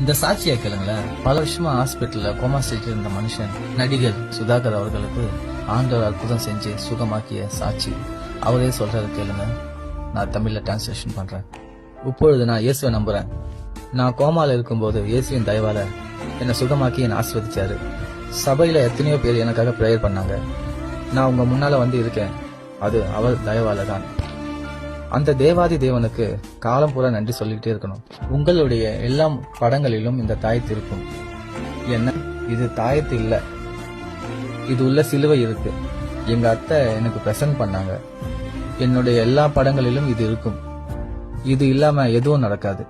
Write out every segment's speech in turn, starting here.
இந்த சாட்சியா கேளுங்களேன். பல வருஷமா ஹாஸ்பிட்டல்ல கோமா ஸ்டேஜ்ல இருந்த மனுஷன் நடிகர் சுதாகர் அவர்களுக்கு ஆண்டவர் அற்புதம் செஞ்சு சுகமாக்கிய சாட்சி. அவரே சொல்றது கேளுங்க. நான் தமிழ்ல டிரான்ஸ்லேஷன் பண்றேன். இப்பொழுது நான் இயேசுவை நம்புறேன். நான் கோமால இருக்கும்போது இயேசுவின் தயவால என்னை சுகமாக்கி என்னை ஆசீர்வதிச்சாரு. சபையில எத்தனையோ பேர் எனக்காக பிரேயர் பண்ணாங்க. நான் உங்க முன்னால வந்து இருக்கேன், அது அவர் தயவால தான். அந்த தேவாதி தேவனுக்கு காலம் பூரா நன்றி சொல்லிக்கிட்டே இருக்கணும். உங்களுடைய எல்லா படங்களிலும் இந்த தாயத்து இருக்கும். என்ன, இது தாயத்து இல்ல, இது உள்ள சிலுவை இருக்கு. எங்க அத்தை எனக்கு பிரசன்ட் பண்ணாங்க. என்னுடைய எல்லா படங்களிலும் இது இருக்கும். இது இல்லாம எதுவும் நடக்காது.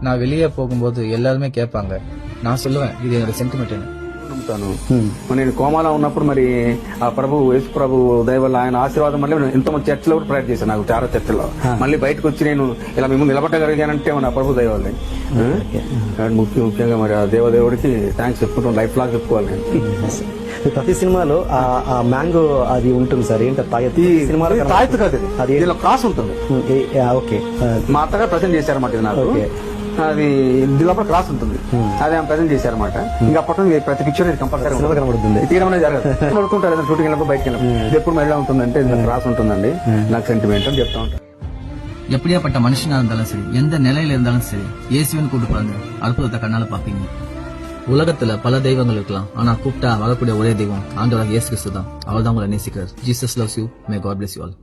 நான் வெளியே போகும்போது எல்லாருமே கேட்பாங்க. நான் சொல்லுவேன் இது என்னோட சென்டிமெண்ட். నమ్ముతాను. నేను కోమాలో ఉన్నప్పుడు మరి ఆ యేసు ప్రభు దయ వల్ల ఆయన ఆశీర్వాదం వల్ల ఎంతో మంది చర్చలో కూడా ప్రేయర్ చేశాను. నాకు చాలా చర్చలో మళ్ళీ బయటకు వచ్చి నేను ఇలా మిమ్మల్ని నిలబట్టగలిగానంటే మన ప్రభు దయ వల్లే. ముఖ్యంగా మరి ఆ దేవదేవుడికి థ్యాంక్స్ చెప్పుకుంటాం, లైఫ్ లాగా చెప్పుకోవాలి. ప్రతి సినిమాలో ఆ మ్యాంగో అది ఉంటుంది సార్. ఏంటి సినిమాలో తాయత్తు కాదు, అది దీనిలో క్రాస్ ఉంటుంది. ఓకే, మా అత్తగారు ప్రజెంట్ చేశారన్నమాట ఇది నాకు. అది దీనిలో క్రాస్ ఉంటుంది, అది ఆమె ప్రజెంట్ చేశారన్నమాట. ఇంకా అప్పట్లో ప్రతి పిక్చర్ కంపల్సరీ కనబడుతుంది. తీయడం జరగదు. పడుతుంటారు షూటింగ్ వెళ్ళినప్పుడు బయటకు వెళ్ళినప్పుడు ఇది ఎప్పుడు ఎలా ఉంటుందంటే క్రాస్ ఉంటుందండి, నాకు సెంటిమెంట్ అని చెప్తా ఉంటాను. எப்படியாப்பட்ட மனுஷனா இருந்தாலும் சரி, எந்த நிலையில இருந்தாலும் சரி, இயேசுவின் கூட்டு பாருங்க, அற்புதத்தை கண்ணால பாப்பீங்க. உலகத்துல பல தெய்வங்கள் இருக்கலாம், ஆனா கூப்பிட்டா வரக்கூடிய ஒரே தெய்வம் ஆண்டவராக இயேசு கிறிஸ்து தான். அவர் தான் உங்களை நேசிக்கிறார். Jesus loves you. May God bless you all.